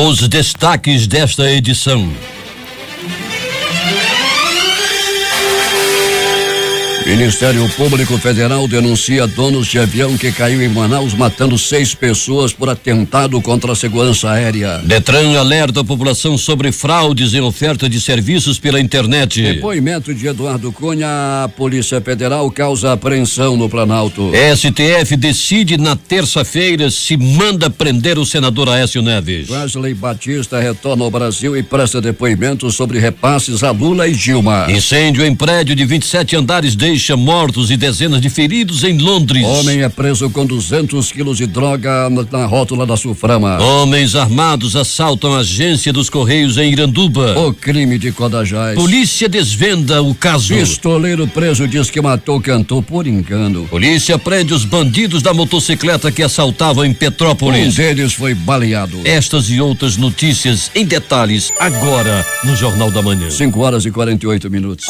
Os destaques desta edição. Ministério Público Federal denuncia donos de avião que caiu em Manaus, matando 6 pessoas por atentado contra a segurança aérea. Detran alerta a população sobre fraudes em oferta de serviços pela internet. Depoimento de Eduardo Cunha, a Polícia Federal causa apreensão no Planalto. STF decide na terça-feira se manda prender o senador Aécio Neves. Wesley Batista retorna ao Brasil e presta depoimento sobre repasses a Lula e Dilma. Incêndio em prédio de 27 andares deixa mortos e dezenas de feridos em Londres. Homem é preso com 200 quilos de droga na rótula da Sulframa. Homens armados assaltam a agência dos Correios em Iranduba. O crime de Codajás. Polícia desvenda o caso. Pistoleiro preso diz que matou cantor por engano. Polícia prende os bandidos da motocicleta que assaltavam em Petrópolis. Um deles foi baleado. Estas e outras notícias em detalhes agora no Jornal da Manhã. 5:48.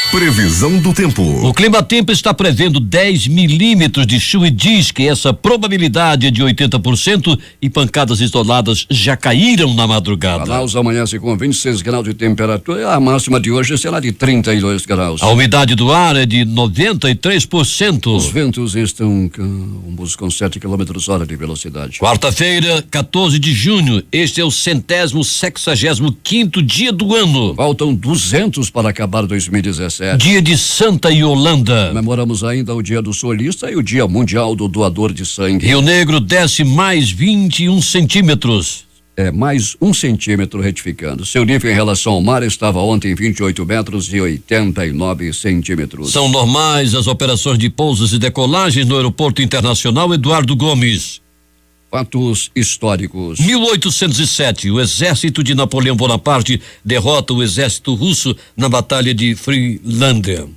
Previsão do tempo. O Climatempo está prevendo 10 milímetros de chuva e diz que essa probabilidade é de 80% e pancadas isoladas já caíram na madrugada. Manaus amanhece com 26 graus de temperatura, a máxima de hoje será de 32 graus. A umidade do ar é de 93%. Os ventos estão calmos com 7 km/h de velocidade. Quarta-feira, 14 de junho, este é o 165º dia do ano. Faltam 200 para acabar 2017. Dia de Santa Yolanda. Comemoramos ainda o Dia do Solista e o Dia Mundial do Doador de Sangue. Rio Negro desce mais 21 centímetros. Mais 1 centímetro retificando. Seu nível em relação ao mar estava ontem 28 metros e 89 centímetros. São normais as operações de pousos e decolagens no Aeroporto Internacional Eduardo Gomes. Fatos históricos. 1807, o exército de Napoleão Bonaparte derrota o exército russo na Batalha de Friedlander.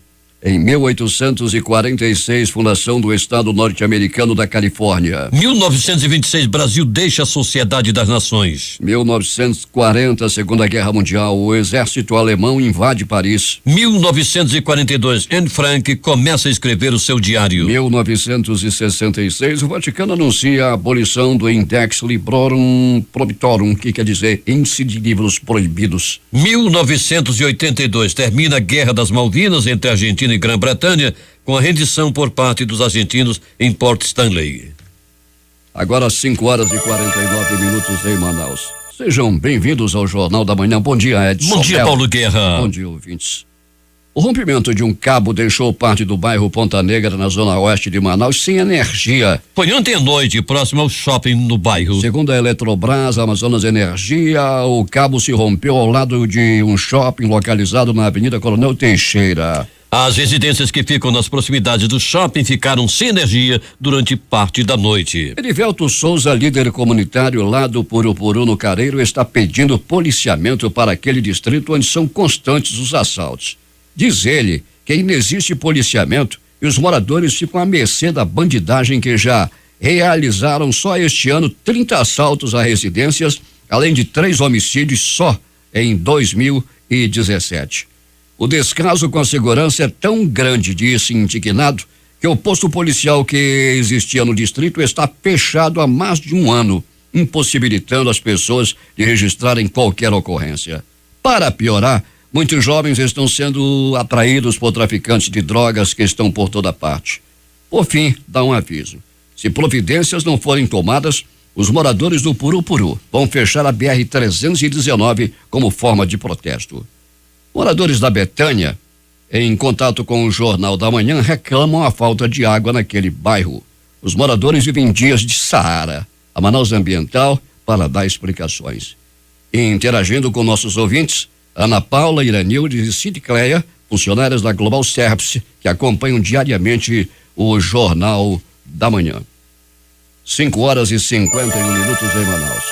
Em 1846, fundação do estado norte-americano da Califórnia. 1926, Brasil deixa a Sociedade das Nações. 1940, Segunda Guerra Mundial, o exército alemão invade Paris. 1942, Anne Frank começa a escrever o seu diário. 1966, o Vaticano anuncia a abolição do Index Librorum Prohibitorum, que quer dizer Índice de Livros Proibidos. 1982, termina a Guerra das Malvinas entre a Argentina e Grã-Bretanha, com a rendição por parte dos argentinos em Port Stanley. Agora 5:49 em Manaus. Sejam bem-vindos ao Jornal da Manhã. Bom dia, Edson. Bom dia, Paulo Guerra. Bom dia, ouvintes. O rompimento de um cabo deixou parte do bairro Ponta Negra, na zona oeste de Manaus, sem energia. Foi ontem à noite, próximo ao shopping no bairro. Segundo a Eletrobras, Amazonas Energia, o cabo se rompeu ao lado de um shopping localizado na Avenida Coronel Teixeira. As residências que ficam nas proximidades do shopping ficaram sem energia durante parte da noite. Erivelto Souza, líder comunitário lá do Purupuru, no Careiro, está pedindo policiamento para aquele distrito onde são constantes os assaltos. Diz ele que ainda existe policiamento e os moradores ficam à mercê da bandidagem, que já realizaram só este ano 30 assaltos a residências, além de 3 homicídios só em 2017. O descaso com a segurança é tão grande, disse indignado, que o posto policial que existia no distrito está fechado há mais de um ano, impossibilitando as pessoas de registrarem qualquer ocorrência. Para piorar, muitos jovens estão sendo atraídos por traficantes de drogas que estão por toda parte. Por fim, dá um aviso. Se providências não forem tomadas, os moradores do Purupuru vão fechar a BR-319 como forma de protesto. Moradores da Betânia, em contato com o Jornal da Manhã, reclamam a falta de água naquele bairro. Os moradores vivem dias de Saara. A Manaus Ambiental para dar explicações. E interagindo com nossos ouvintes, Ana Paula, Iranilde e Cid Cleia, funcionárias da Global Service, que acompanham diariamente o Jornal da Manhã. 5:51 em Manaus.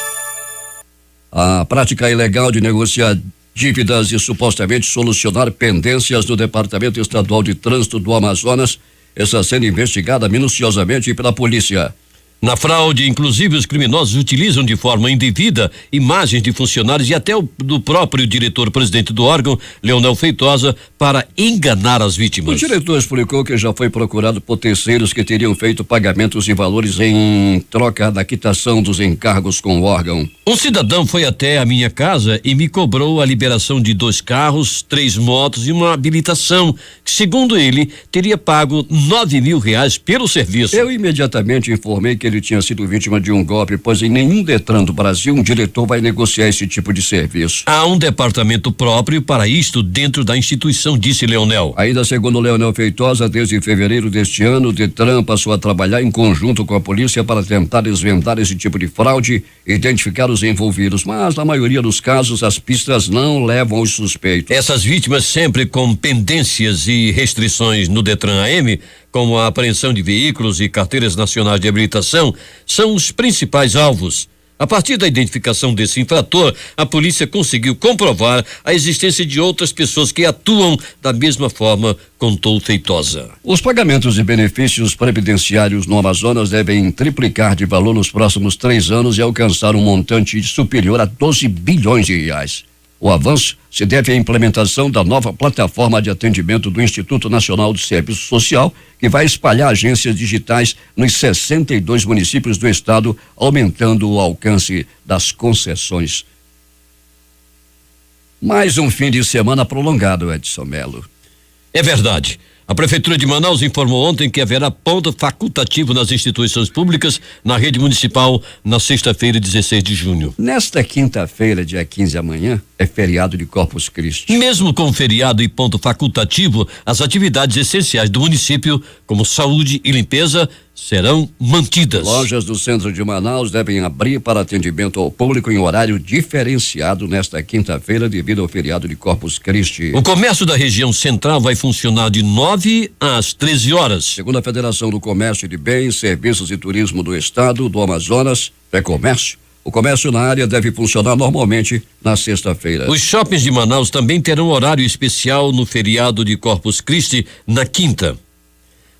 A prática ilegal de negociar dívidas e supostamente solucionar pendências do Departamento Estadual de Trânsito do Amazonas está sendo investigada minuciosamente pela polícia. Na fraude, inclusive, os criminosos utilizam de forma indevida imagens de funcionários e até do próprio diretor-presidente do órgão, Leonel Feitosa, para enganar as vítimas. O diretor explicou que já foi procurado por terceiros que teriam feito pagamentos de valores em troca da quitação dos encargos com o órgão. Um cidadão foi até a minha casa e me cobrou a liberação de 2 carros, 3 motos e uma habilitação, que, segundo ele, teria pago R$9.000 pelo serviço. Eu imediatamente informei que ele tinha sido vítima de um golpe, pois em nenhum Detran do Brasil um diretor vai negociar esse tipo de serviço. Há um departamento próprio para isto dentro da instituição, disse Leonel. Ainda segundo Leonel Feitosa, desde fevereiro deste ano, o Detran passou a trabalhar em conjunto com a polícia para tentar desvendar esse tipo de fraude e identificar os envolvidos, mas na maioria dos casos as pistas não levam os suspeitos. Essas vítimas, sempre com pendências e restrições no Detran AM, como a apreensão de veículos e carteiras nacionais de habilitação, são os principais alvos. A partir da identificação desse infrator, a polícia conseguiu comprovar a existência de outras pessoas que atuam da mesma forma, contou Feitosa. Os pagamentos de benefícios previdenciários no Amazonas devem triplicar de valor nos próximos 3 anos e alcançar um montante superior a 12 bilhões de reais. O avanço se deve à implementação da nova plataforma de atendimento do Instituto Nacional de Serviço Social, que vai espalhar agências digitais nos 62 municípios do estado, aumentando o alcance das concessões. Mais um fim de semana prolongado, Edson Melo. É verdade. A Prefeitura de Manaus informou ontem que haverá ponto facultativo nas instituições públicas na rede municipal na sexta-feira, 16 de junho. Nesta quinta-feira, dia 15 amanhã, é feriado de Corpus Christi. Mesmo com feriado e ponto facultativo, as atividades essenciais do município, como saúde e limpeza, serão mantidas. Lojas do centro de Manaus devem abrir para atendimento ao público em horário diferenciado nesta quinta-feira devido ao feriado de Corpus Christi. O comércio da região central vai funcionar de 9 às 13 horas. Segundo a Federação do Comércio de Bens, Serviços e Turismo do Estado do Amazonas, FEComércio, o comércio na área deve funcionar normalmente na sexta-feira. Os shoppings de Manaus também terão horário especial no feriado de Corpus Christi na quinta.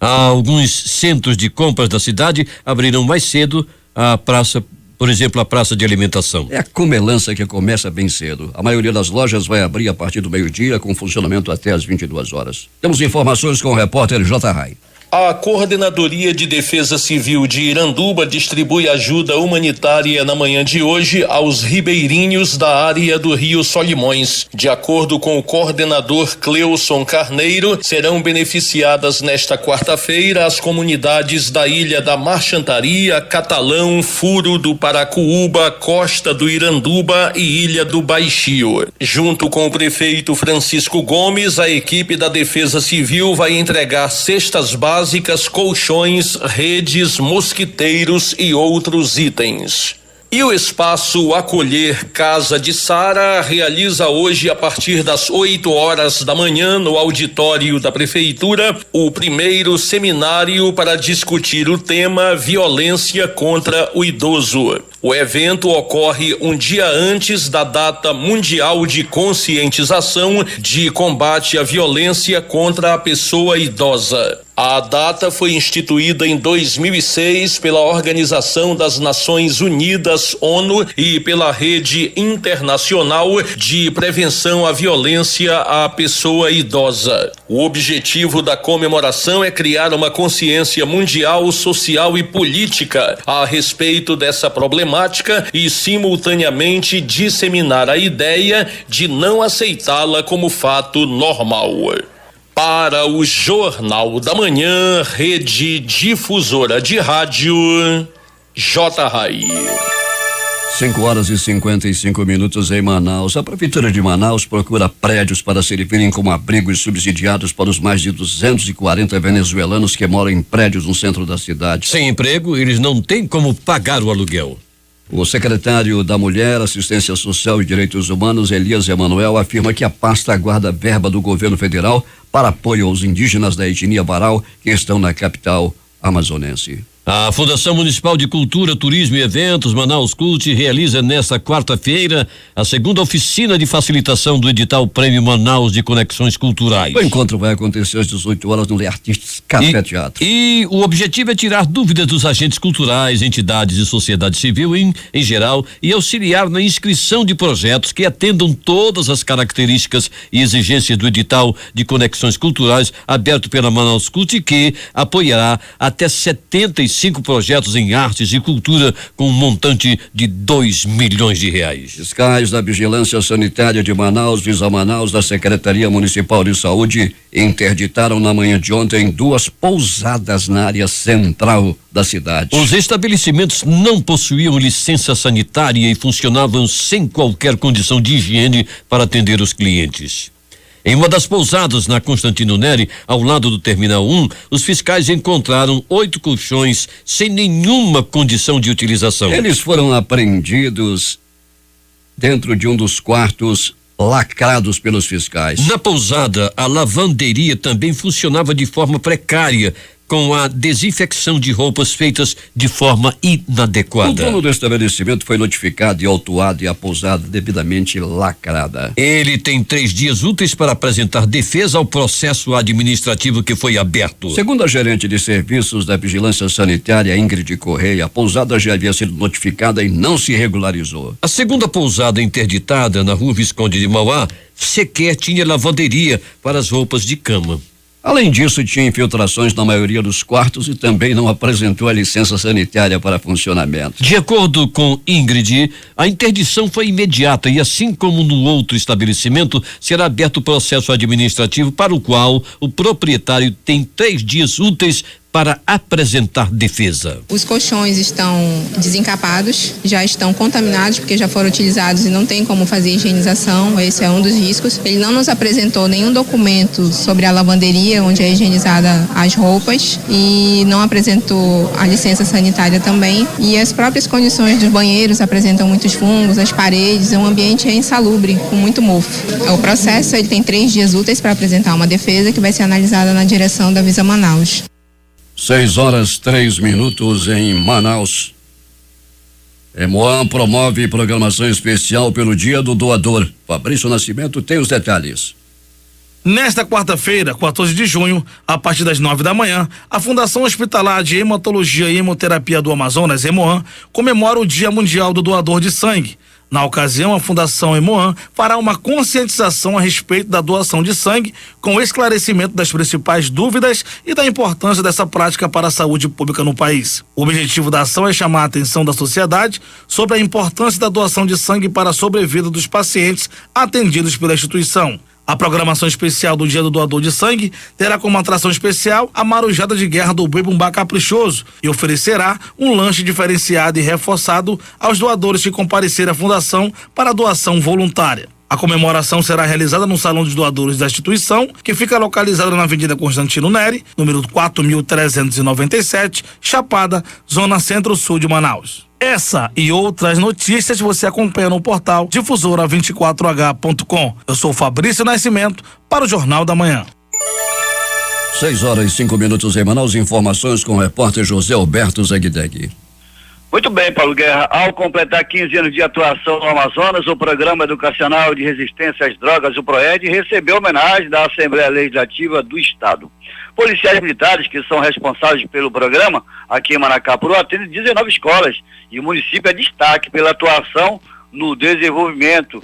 Alguns centros de compras da cidade abrirão mais cedo a praça, por exemplo, a praça de alimentação. É a comelança que começa bem cedo. A maioria das lojas vai abrir a partir do meio-dia, com funcionamento até às 22 horas. Temos informações com o repórter J. Rai. A Coordenadoria de Defesa Civil de Iranduba distribui ajuda humanitária na manhã de hoje aos ribeirinhos da área do Rio Solimões. De acordo com o coordenador Cleuson Carneiro, serão beneficiadas nesta quarta-feira as comunidades da Ilha da Marchantaria, Catalão, Furo do Paracuúba, Costa do Iranduba e Ilha do Baixio. Junto com o prefeito Francisco Gomes, a equipe da Defesa Civil vai entregar cestas básicas, colchões, redes, mosquiteiros e outros itens. E o espaço Acolher Casa de Sara realiza hoje, a partir das 8 horas da manhã, no auditório da Prefeitura, o primeiro seminário para discutir o tema violência contra o idoso. O evento ocorre um dia antes da data mundial de conscientização de combate à violência contra a pessoa idosa. A data foi instituída em 2006 pela Organização das Nações Unidas, ONU, e pela Rede Internacional de Prevenção à Violência à Pessoa Idosa. O objetivo da comemoração é criar uma consciência mundial, social e política a respeito dessa problemática e, simultaneamente, disseminar a ideia de não aceitá-la como fato normal. Para o Jornal da Manhã, Rede Difusora de Rádio, J. Rai. 5 horas e 55 minutos em Manaus. A Prefeitura de Manaus procura prédios para servirem como abrigos subsidiados para os mais de 240 venezuelanos que moram em prédios no centro da cidade. Sem emprego, eles não têm como pagar o aluguel. O secretário da Mulher, Assistência Social e Direitos Humanos, Elias Emanuel, afirma que a pasta aguarda verba do governo federal para apoio aos indígenas da etnia Baral que estão na capital amazonense. A Fundação Municipal de Cultura, Turismo e Eventos, Manaus Cult, realiza nesta quarta-feira a segunda oficina de facilitação do edital Prêmio Manaus de Conexões Culturais. O encontro vai acontecer às 18 horas no Lê Artistas Café Teatro. E o objetivo é tirar dúvidas dos agentes culturais, entidades e sociedade civil em geral e auxiliar na inscrição de projetos que atendam todas as características e exigências do edital de Conexões Culturais aberto pela Manaus Cult e que apoiará até 75 projetos em artes e cultura com um montante de R$2 milhões. Fiscais da Vigilância Sanitária de Manaus, Visa Manaus, da Secretaria Municipal de Saúde interditaram na manhã de ontem 2 pousadas na área central da cidade. Os estabelecimentos não possuíam licença sanitária e funcionavam sem qualquer condição de higiene para atender os clientes. Em uma das pousadas na Constantino Neri, ao lado do Terminal 1, os fiscais encontraram 8 colchões sem nenhuma condição de utilização. Eles foram apreendidos dentro de um dos quartos lacrados pelos fiscais. Na pousada, a lavanderia também funcionava de forma precária, com a desinfecção de roupas feitas de forma inadequada. O dono do estabelecimento foi notificado e autuado e a pousada devidamente lacrada. Ele tem 3 dias úteis para apresentar defesa ao processo administrativo que foi aberto. Segundo a gerente de serviços da Vigilância Sanitária, Ingrid Correia, a pousada já havia sido notificada e não se regularizou. A segunda pousada interditada, na Rua Visconde de Mauá, sequer tinha lavanderia para as roupas de cama. Além disso, tinha infiltrações na maioria dos quartos e também não apresentou a licença sanitária para funcionamento. De acordo com Ingrid, a interdição foi imediata e, assim como no outro estabelecimento, será aberto o processo administrativo para o qual o proprietário tem 3 dias úteis para apresentar defesa. Os colchões estão desencapados, já estão contaminados porque já foram utilizados e não tem como fazer higienização, esse é um dos riscos. Ele não nos apresentou nenhum documento sobre a lavanderia onde é higienizada as roupas e não apresentou a licença sanitária também, e as próprias condições dos banheiros apresentam muitos fungos, as paredes, o ambiente é insalubre, com muito mofo. O processo ele tem 3 dias úteis para apresentar uma defesa que vai ser analisada na direção da Visa Manaus. 6:03 em Manaus. Emoan promove programação especial pelo Dia do Doador. Fabrício Nascimento tem os detalhes. Nesta quarta-feira, 14 de junho, a partir das 9 da manhã, a Fundação Hospitalar de Hematologia e Hemoterapia do Amazonas, Emoan, comemora o Dia Mundial do Doador de Sangue. Na ocasião, a Fundação Emoan fará uma conscientização a respeito da doação de sangue, com o esclarecimento das principais dúvidas e da importância dessa prática para a saúde pública no país. O objetivo da ação é chamar a atenção da sociedade sobre a importância da doação de sangue para a sobrevida dos pacientes atendidos pela instituição. A programação especial do Dia do Doador de Sangue terá como atração especial a marujada de guerra do Boi Bumbá Caprichoso e oferecerá um lanche diferenciado e reforçado aos doadores que comparecerem à Fundação para a doação voluntária. A comemoração será realizada no Salão dos Doadores da instituição, que fica localizado na Avenida Constantino Neri, número 4.397, Chapada, Zona Centro-Sul de Manaus. Essa e outras notícias você acompanha no portal difusora24h.com. Eu sou Fabrício Nascimento para o Jornal da Manhã. 6:05 em Manaus. Informações com o repórter José Alberto Zegdeg. Muito bem, Paulo Guerra. Ao completar 15 anos de atuação no Amazonas, o Programa Educacional de Resistência às Drogas, o PROED, recebeu homenagem da Assembleia Legislativa do Estado. Policiais militares que são responsáveis pelo programa aqui em Manacapuru atendem 19 escolas e o município é destaque pela atuação no desenvolvimento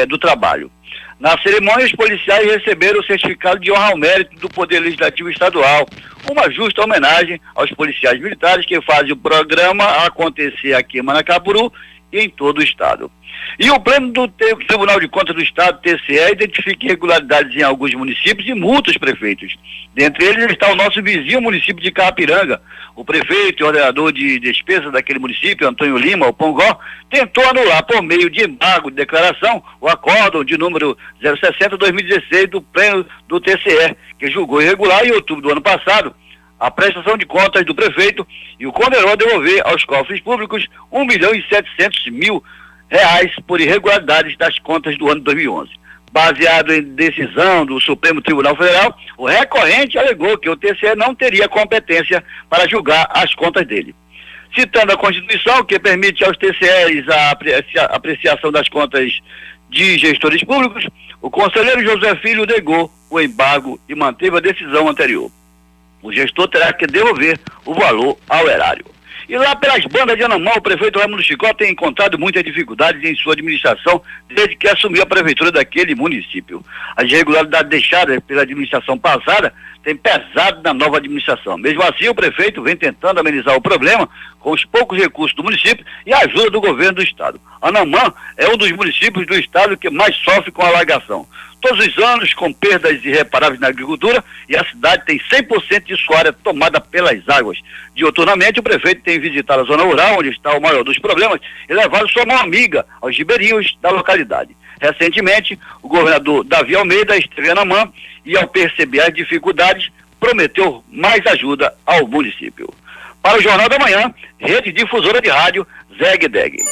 do trabalho. Na cerimônia, os policiais receberam o certificado de honra ao mérito do Poder Legislativo Estadual, uma justa homenagem aos policiais militares que fazem o programa acontecer aqui em Manacapuru e em todo o estado. E o Pleno do Tribunal de Contas do Estado, TCE, identifica irregularidades em alguns municípios e multa os prefeitos. Dentre eles está o nosso vizinho município de Carapiranga. O prefeito e ordenador de despesa daquele município, Antônio Lima, o Pongó, tentou anular por meio de embargo de declaração o acórdão de número 060/2016 do Pleno do TCE, que julgou irregular em outubro do ano passado a prestação de contas do prefeito e o condenou a devolver aos cofres públicos R$1.700.000 por irregularidades das contas do ano 2011. Baseado em decisão do Supremo Tribunal Federal, o recorrente alegou que o TCE não teria competência para julgar as contas dele. Citando a Constituição, que permite aos TCEs a apreciação das contas de gestores públicos, o conselheiro José Filho negou o embargo e manteve a decisão anterior. O gestor terá que devolver o valor ao erário. E lá pelas bandas de Anamã, o prefeito Raimundo Chicó tem encontrado muitas dificuldades em sua administração desde que assumiu a prefeitura daquele município. As irregularidades deixadas pela administração passada têm pesado na nova administração. Mesmo assim, o prefeito vem tentando amenizar o problema com os poucos recursos do município e a ajuda do governo do estado. Anamã é um dos municípios do estado que mais sofre com a alagação. Todos os anos com perdas irreparáveis na agricultura e a cidade tem 100% de sua área tomada pelas águas. Diuturnamente, o prefeito tem visitado a zona rural, onde está o maior dos problemas, e levado sua mão amiga aos ribeirinhos da localidade. Recentemente, o governador Davi Almeida esteve em Anamã e, ao perceber as dificuldades, prometeu mais ajuda ao município. Para o Jornal da Manhã, Rede Difusora de Rádio, Zeg Deg.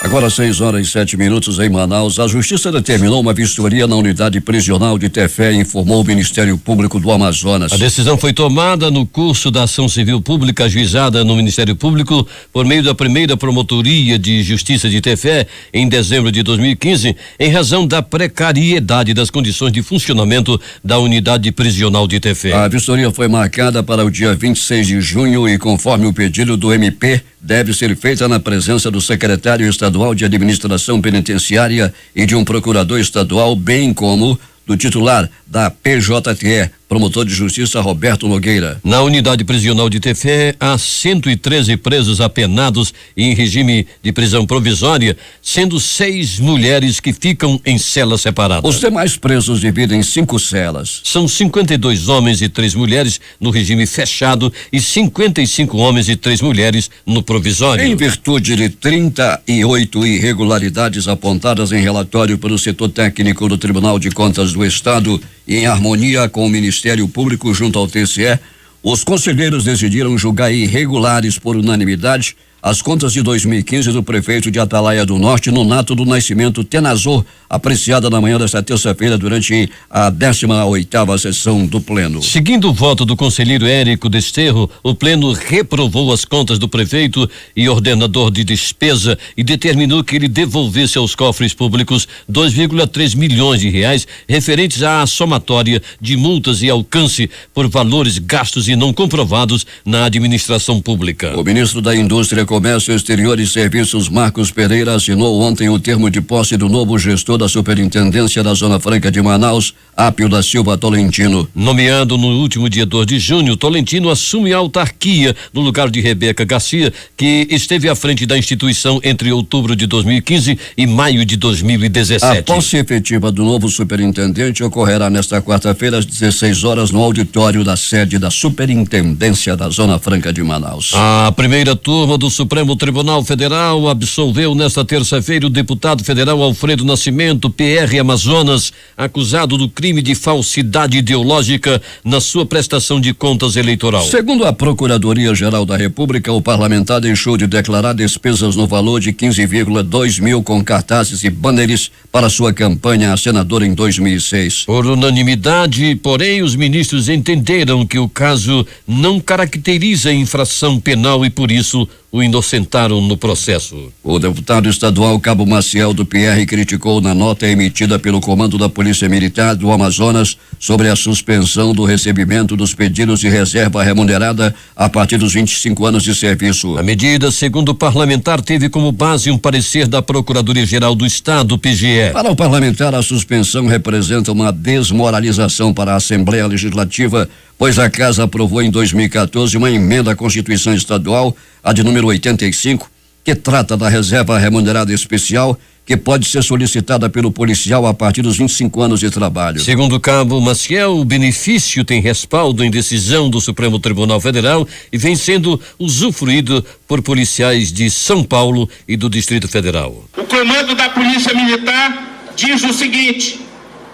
Agora 6h07 em Manaus, a Justiça determinou uma vistoria na unidade prisional de Tefé, informou o Ministério Público do Amazonas. A decisão foi tomada no curso da ação civil pública ajuizada no Ministério Público por meio da primeira Promotoria de Justiça de Tefé em dezembro de 2015, em razão da precariedade das condições de funcionamento da unidade prisional de Tefé. A vistoria foi marcada para o dia 26 de junho e, conforme o pedido do MP, deve ser feita na presença do secretário estadual de Administração Penitenciária e de um procurador estadual, bem como do titular da PJTE, promotor de justiça Roberto Nogueira. Na unidade prisional de Tefé, há 113 presos apenados em regime de prisão provisória, sendo 6 mulheres que ficam em celas separadas. Os demais presos dividem 5 celas. São 52 homens e 3 mulheres no regime fechado e 55 homens e 3 mulheres no provisório. Em virtude de 38 irregularidades apontadas em relatório pelo setor técnico do Tribunal de Contas do Estado, e em harmonia com o Ministério Público junto ao TCE, os conselheiros decidiram julgar irregulares por unanimidade as contas de 2015 do prefeito de Atalaia do Norte, Nonato do Nascimento Tenazor, apreciada na manhã desta terça-feira durante a 18ª sessão do Pleno. Seguindo o voto do conselheiro Érico Desterro, o Pleno reprovou as contas do prefeito e ordenador de despesa e determinou que ele devolvesse aos cofres públicos 2,3 milhões de reais referentes à somatória de multas e alcance por valores gastos e não comprovados na administração pública. O ministro da Indústria, Comércio Exterior e Serviços, Marcos Pereira, assinou ontem o termo de posse do novo gestor da Superintendência da Zona Franca de Manaus, Apio da Silva Tolentino. Nomeado no último dia 2 de junho, Tolentino assume a autarquia no lugar de Rebeca Garcia, que esteve à frente da instituição entre outubro de 2015 e maio de 2017. A posse efetiva do novo superintendente ocorrerá nesta quarta-feira às 16 horas no auditório da sede da Superintendência da Zona Franca de Manaus. A primeira turma do Supremo Tribunal Federal absolveu nesta terça-feira o deputado federal Alfredo Nascimento, PR Amazonas, acusado do crime de falsidade ideológica na sua prestação de contas eleitoral. Segundo a Procuradoria-Geral da República, o parlamentar deixou de declarar despesas no valor de 15,2 mil com cartazes e banners para sua campanha a senador em 2006. Por unanimidade, porém, os ministros entenderam que o caso não caracteriza infração penal e, por isso, o inocentaram no processo. O deputado estadual Cabo Maciel do PR criticou na nota emitida pelo Comando da Polícia Militar do Amazonas sobre a suspensão do recebimento dos pedidos de reserva remunerada a partir dos 25 anos de serviço. A medida, segundo o parlamentar, teve como base um parecer da Procuradoria-Geral do Estado, PGE. Para o parlamentar, a suspensão representa uma desmoralização para a Assembleia Legislativa, pois a Casa aprovou em 2014 uma emenda à Constituição Estadual, a de número 85, que trata da reserva remunerada especial, que pode ser solicitada pelo policial a partir dos 25 anos de trabalho. Segundo o Cabo Maciel, o benefício tem respaldo em decisão do Supremo Tribunal Federal e vem sendo usufruído por policiais de São Paulo e do Distrito Federal. O comando da Polícia Militar diz o seguinte,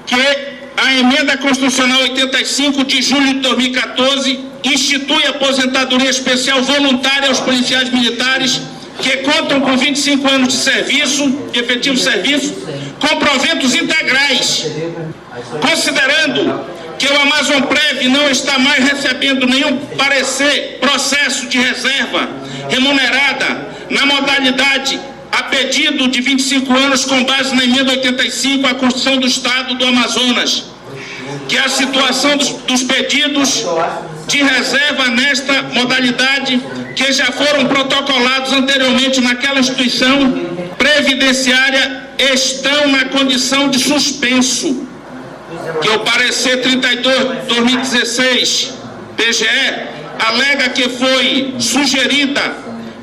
que a emenda constitucional 85 de julho de 2014 institui aposentadoria especial voluntária aos policiais militares que contam com 25 anos de serviço, de efetivo serviço, com proventos integrais, considerando que o Amazonprev não está mais recebendo nenhum processo de reserva remunerada na modalidade a pedido de 25 anos com base na emenda 85 à Constituição do Estado do Amazonas, que a situação dos pedidos de reserva nesta modalidade que já foram protocolados anteriormente naquela instituição previdenciária estão na condição de suspenso, que o parecer 32/2016 PGE alega que foi sugerida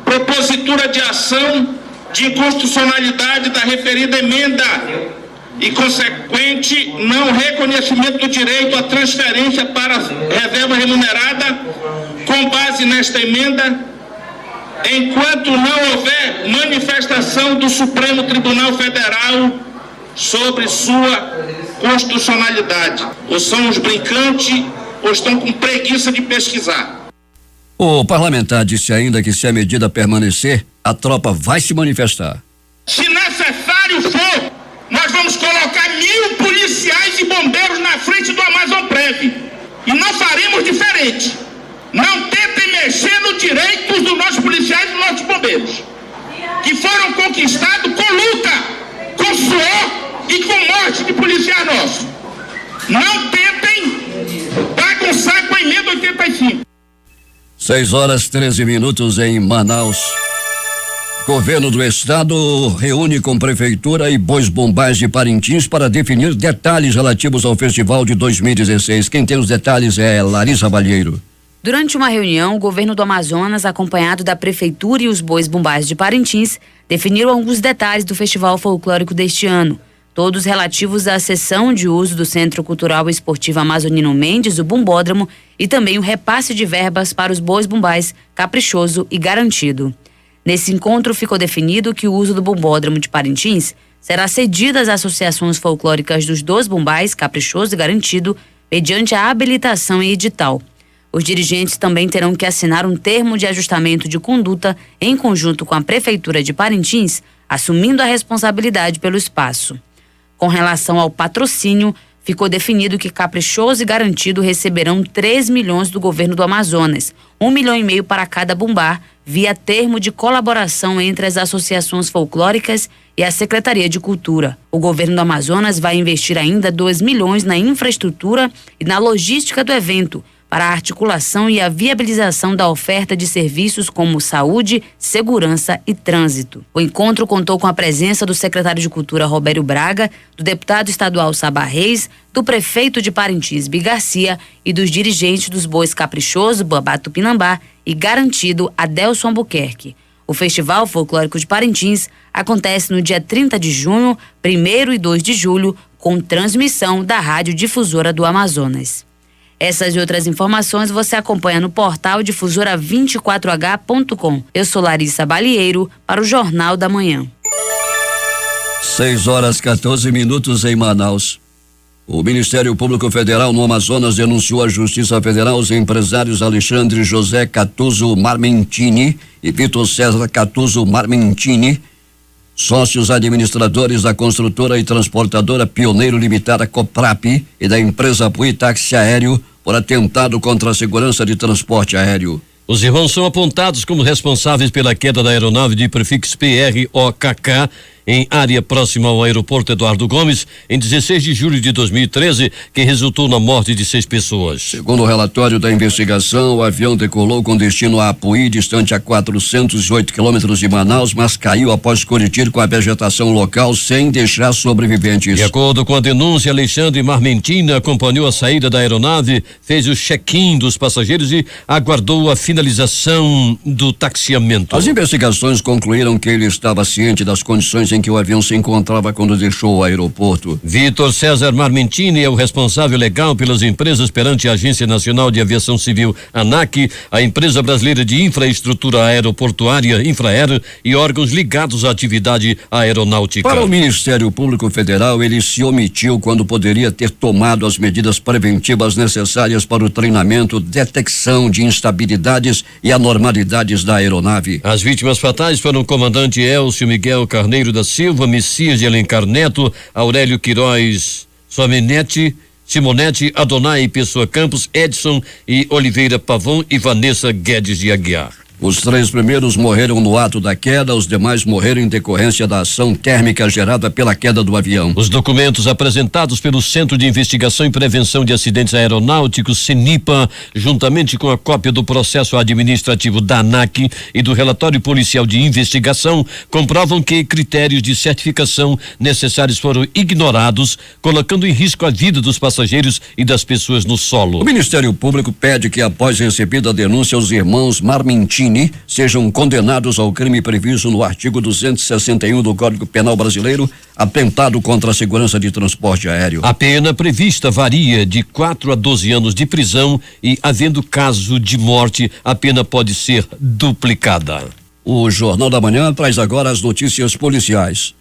propositura de ação de inconstitucionalidade da referida emenda e consequente não reconhecimento do direito à transferência para reserva remunerada com base nesta emenda, enquanto não houver manifestação do Supremo Tribunal Federal sobre sua constitucionalidade. Ou são uns brincantes ou estão com preguiça de pesquisar. O parlamentar disse ainda que se a medida permanecer, a tropa vai se manifestar. Se necessário for, nós vamos colocar 1.000 policiais e bombeiros na frente do Amazonprev. E não faremos diferente. Não tentem mexer nos direitos dos nossos policiais e dos nossos bombeiros, que foram conquistados com luta, com suor e com morte de policiais nossos. Não tentem bagunçar com a emenda 85. 6h13 em Manaus. Governo do Estado reúne com Prefeitura e Bois Bombais de Parintins para definir detalhes relativos ao festival de 2016. Quem tem os detalhes é Larissa Balheiro. Durante uma reunião, o governo do Amazonas, acompanhado da Prefeitura e os Bois Bombais de Parintins, definiram alguns detalhes do festival folclórico deste ano, todos relativos à cessão de uso do Centro Cultural e Esportivo Amazonino Mendes, o Bumbódromo, e também o repasse de verbas para os Bois Bombais, caprichoso e garantido. Nesse encontro ficou definido que o uso do Bumbódromo de Parintins será cedido às associações folclóricas dos dois Bombais, caprichoso e garantido, mediante a habilitação em edital. Os dirigentes também terão que assinar um termo de ajustamento de conduta em conjunto com a Prefeitura de Parintins, assumindo a responsabilidade pelo espaço. Com relação ao patrocínio, ficou definido que Caprichoso e Garantido receberão 3 milhões do governo do Amazonas, 1,5 milhão para cada bombar, via termo de colaboração entre as associações folclóricas e a Secretaria de Cultura. O governo do Amazonas vai investir ainda 2 milhões na infraestrutura e na logística do evento, para a articulação e a viabilização da oferta de serviços como saúde, segurança e trânsito. O encontro contou com a presença do secretário de Cultura Robério Braga, do deputado estadual Sabá Reis, do prefeito de Parintins Bi Garcia e dos dirigentes dos Bois Caprichoso, Babá Tupinambá e Garantido, Adelson Albuquerque. O Festival Folclórico de Parintins acontece no dia 30 de junho, 1º e 2 de julho, com transmissão da Rádio Difusora do Amazonas. Essas e outras informações você acompanha no portal difusora24h.com. Eu sou Larissa Balieiro para o Jornal da Manhã. 6h14 em Manaus. O Ministério Público Federal no Amazonas denunciou à Justiça Federal os empresários Alexandre José Catuzzo Marmentini e Vitor César Catuzzo Marmentini, sócios administradores da construtora e transportadora Pioneiro Limitada Coprap e da empresa Pui Táxi Aéreo, por atentado contra a segurança de transporte aéreo. Os irmãos são apontados como responsáveis pela queda da aeronave de prefixo PROKK em área próxima ao aeroporto Eduardo Gomes, em 16 de julho de 2013, que resultou na morte de 6 pessoas. Segundo o relatório da investigação, o avião decolou com destino a Apuí, distante a 408 quilômetros de Manaus, mas caiu após colidir com a vegetação local sem deixar sobreviventes. De acordo com a denúncia, Alexandre Marmentini acompanhou a saída da aeronave, fez o check-in dos passageiros e aguardou a finalização do taxiamento. As investigações concluíram que ele estava ciente das condições locais em que o avião se encontrava quando deixou o aeroporto. Vitor César Marmentini é o responsável legal pelas empresas perante a Agência Nacional de Aviação Civil, ANAC, a Empresa Brasileira de Infraestrutura Aeroportuária, Infraero, e órgãos ligados à atividade aeronáutica. Para o Ministério Público Federal, ele se omitiu quando poderia ter tomado as medidas preventivas necessárias para o treinamento, detecção de instabilidades e anormalidades da aeronave. As vítimas fatais foram o comandante Elcio Miguel Carneiro da Silva, Messias de Alencar Neto, Aurélio Queiroz Simonete, Adonai Pessoa Campos, Edson e Oliveira Pavão e Vanessa Guedes de Aguiar. Os 3 primeiros morreram no ato da queda, os demais morreram em decorrência da ação térmica gerada pela queda do avião. Os documentos apresentados pelo Centro de Investigação e Prevenção de Acidentes Aeronáuticos, CENIPA, juntamente com a cópia do processo administrativo da ANAC e do relatório policial de investigação, comprovam que critérios de certificação necessários foram ignorados, colocando em risco a vida dos passageiros e das pessoas no solo. O Ministério Público pede que, após recebida a denúncia, os irmãos Marmentini sejam condenados ao crime previsto no artigo 261 do Código Penal Brasileiro, atentado contra a segurança de transporte aéreo. A pena prevista varia de 4 a 12 anos de prisão e, havendo caso de morte, a pena pode ser duplicada. O Jornal da Manhã traz agora as notícias policiais.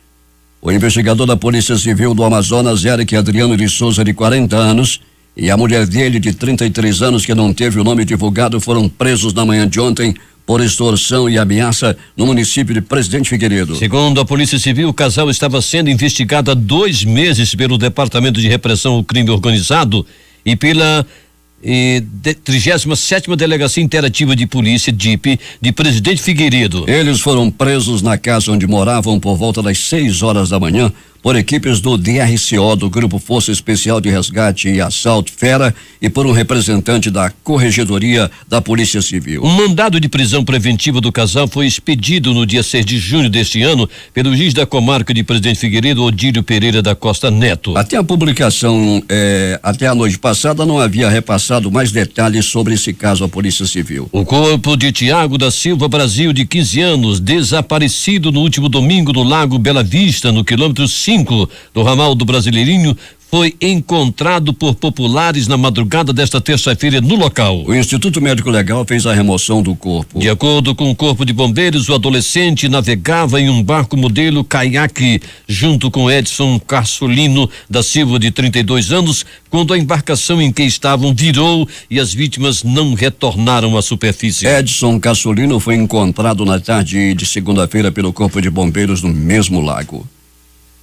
O investigador da Polícia Civil do Amazonas, Eric Adriano de Souza, de 40 anos, e a mulher dele, de 33 anos, que não teve o nome divulgado, foram presos na manhã de ontem por extorsão e ameaça no município de Presidente Figueiredo. Segundo a Polícia Civil, o casal estava sendo investigado há 2 meses pelo Departamento de Repressão ao Crime Organizado e pela 37ª Delegacia Interativa de Polícia, DIP, de Presidente Figueiredo. Eles foram presos na casa onde moravam por volta das 6 horas da manhã por equipes do DRCO, do Grupo Força Especial de Resgate e Assalto Fera, e por um representante da Corregedoria da Polícia Civil. Um mandado de prisão preventiva do casal foi expedido no dia 6 de junho deste ano pelo juiz da comarca de Presidente Figueiredo, Odílio Pereira da Costa Neto. Até a publicação, até a noite passada, não havia repassado mais detalhes sobre esse caso à Polícia Civil. O corpo de Tiago da Silva Brasil, de 15 anos, desaparecido no último domingo no Lago Bela Vista, no quilômetro 5 do ramal do Brasileirinho, foi encontrado por populares na madrugada desta terça-feira no local. O Instituto Médico Legal fez a remoção do corpo. De acordo com o Corpo de Bombeiros, o adolescente navegava em um barco modelo caiaque junto com Edson Carsolino da Silva, de 32 anos, quando a embarcação em que estavam virou e as vítimas não retornaram à superfície. Edson Carsolino foi encontrado na tarde de segunda-feira pelo Corpo de Bombeiros no mesmo lago.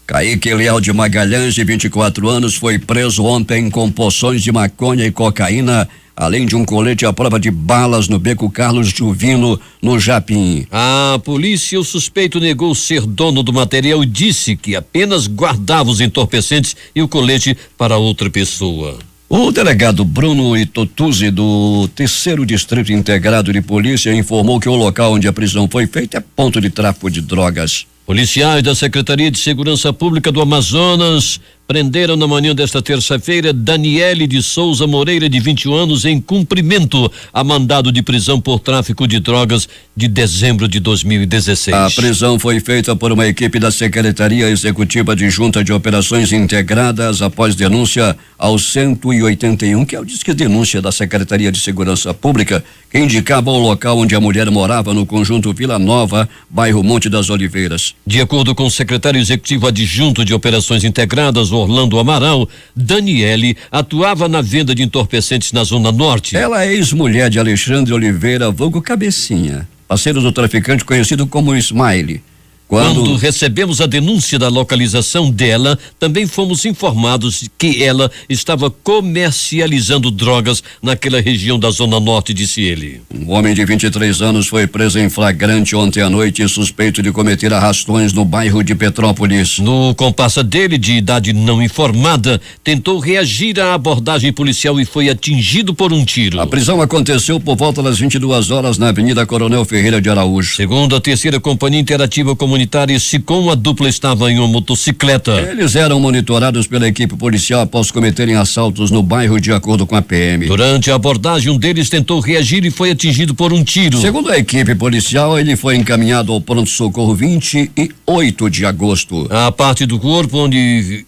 Kaique Leal de Magalhães, de 24 anos, foi preso ontem com porções de maconha e cocaína, além de um colete à prova de balas no Beco Carlos Juvino, no Japim. A polícia, o suspeito negou ser dono do material e disse que apenas guardava os entorpecentes e o colete para outra pessoa. O delegado Bruno Itotuzzi, do 3º Distrito Integrado de Polícia, informou que o local onde a prisão foi feita é ponto de tráfico de drogas. Policiais da Secretaria de Segurança Pública do Amazonas prenderam na manhã desta terça-feira Daniele de Souza Moreira, de 21 anos, em cumprimento a mandado de prisão por tráfico de drogas de dezembro de 2016. A prisão foi feita por uma equipe da Secretaria Executiva de Junta de Operações Integradas após denúncia ao 181, que é o disque denúncia da Secretaria de Segurança Pública, que indicava o local onde a mulher morava no conjunto Vila Nova, bairro Monte das Oliveiras. De acordo com o secretário executivo adjunto de Operações Integradas, Orlando Amaral, Daniele atuava na venda de entorpecentes na Zona Norte. Ela é ex-mulher de Alexandre Oliveira, vulgo Cabecinha, parceiro do traficante conhecido como Smile. Quando recebemos a denúncia da localização dela, também fomos informados que ela estava comercializando drogas naquela região da Zona Norte, disse ele. Um homem de 23 anos foi preso em flagrante ontem à noite, suspeito de cometer arrastões no bairro de Petrópolis. No comparsa dele, de idade não informada, tentou reagir à abordagem policial e foi atingido por um tiro. A prisão aconteceu por volta das 22 horas na Avenida Coronel Ferreira de Araújo. Segundo a 3ª Companhia Interativa Comunitária Comunitária Sicom, a dupla estava em uma motocicleta. Eles eram monitorados pela equipe policial após cometerem assaltos no bairro, de acordo com a PM. Durante a abordagem, um deles tentou reagir e foi atingido por um tiro. Segundo a equipe policial, ele foi encaminhado ao pronto-socorro 28 de agosto. A parte do corpo onde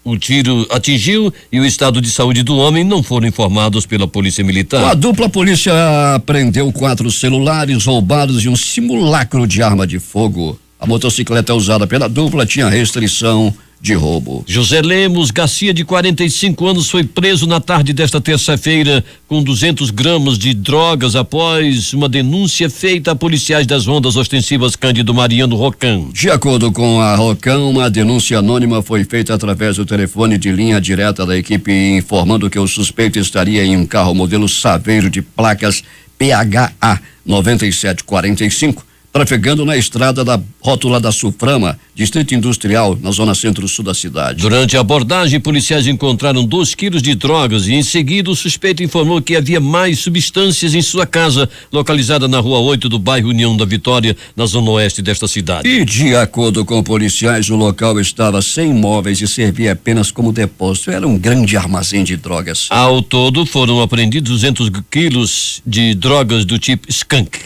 o tiro atingiu e o estado de saúde do homem não foram informados pela Polícia Militar. A dupla polícia apreendeu 4 celulares roubados e um simulacro de arma de fogo. A motocicleta usada pela dupla tinha restrição de roubo. José Lemos Garcia, de 45 anos, foi preso na tarde desta terça-feira com 200 gramas de drogas após uma denúncia feita a policiais das rondas ostensivas Cândido Mariano Rocam. De acordo com a Rocam, uma denúncia anônima foi feita através do telefone de linha direta da equipe, informando que o suspeito estaria em um carro modelo Saveiro de placas PHA 9745, trafegando na estrada da rótula da Suframa, distrito industrial, na zona centro-sul da cidade. Durante a abordagem, policiais encontraram 2 quilos de drogas e em seguida o suspeito informou que havia mais substâncias em sua casa, localizada na rua 8 do bairro União da Vitória, na zona oeste desta cidade. E de acordo com policiais, o local estava sem móveis e servia apenas como depósito. Era um grande armazém de drogas. Ao todo foram apreendidos 200 quilos de drogas do tipo skunk.